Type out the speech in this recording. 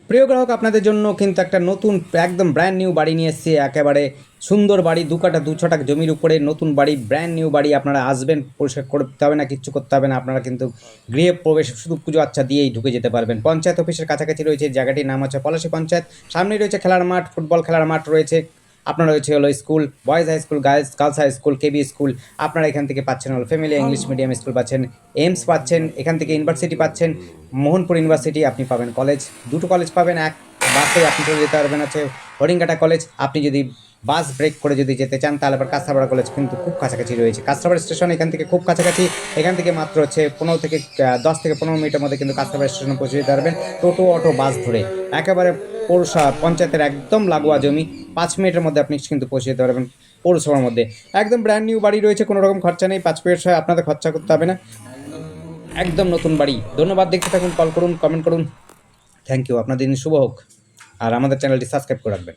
প্রিয় গ্রাহক, আপনাদের জন্য কিন্তু একটা নতুন একদম ব্র্যান্ড নিউ বাড়ি নিয়ে এসেছি। একেবারে সুন্দর বাড়ি, 2 কাঠা 2 ছটাক জমির উপরে নতুন বাড়ি, ব্র্যান্ড নিউ বাড়ি। আপনারা আসবেন, পরিষ্কার করতে হবে না, কিচ্ছু করতে হবে না। আপনারা কিন্তু গৃহে প্রবেশ শুধু পুজো আচ্ছা দিয়েই ঢুকে যেতে পারবেন। পঞ্চায়েত অফিসের কাছাকাছি রয়েছে, জায়গাটির নাম হচ্ছে পলাশী পঞ্চায়েত। সামনেই রয়েছে খেলার মাঠ, ফুটবল খেলার মাঠ রয়েছে। আপনার রয়েছে হলো school, boys high school, girls high school, KB school. আপনারা এখান থেকে পাচ্ছেন হলো ফ্যামিলি ইংলিশ মিডিয়াম স্কুল পাচ্ছেন, এইমস পাচ্ছেন, এখান থেকে ইউনিভার্সিটি পাচ্ছেন, মোহনপুর ইউনিভার্সিটি আপনি পাবেন কলেজ, দুটো কলেজ পাবেন। এক বাসে আপনি চলে যেতে পারবেন হচ্ছে হরিণঘাটা কলেজ। আপনি যদি বাস ব্রেক করে যদি যেতে চান তাহলে আবার কাঁচরাপাড়া কলেজ কিন্তু খুব কাছাকাছি রয়েছে। কাঁচরাপাড়া স্টেশন এখান থেকে খুব কাছাকাছি। এখান থেকে মাত্র হচ্ছে 10 থেকে 15 মিনিটের মধ্যে কিন্তু কাঁচরাপাড়া স্টেশনে পৌঁছে যেতে পারবেন টোটো, অটো, বাস ধরে। একেবারে পৌরসভা পঞ্চায়েতের একদম লাগোয়া জমি, 5 মিনিটের মধ্যে আপনি কিন্তু পৌঁছে যেতে পারবেন পৌরসভার মধ্যে। একদম ব্র্যান্ড নিউ বাড়ি রয়েছে, কোনো রকম খরচা নেই, 5 পয়সা আপনাদের খরচা করতে হবে না, একদম নতুন বাড়ি। ধন্যবাদ, দেখতে থাকুন, কল করুন, কমেন্ট করুন। থ্যাংক ইউ, আপনাদের দিন শুভ হোক। আর আমাদের চ্যানেলটি সাবস্ক্রাইব করে রাখবেন।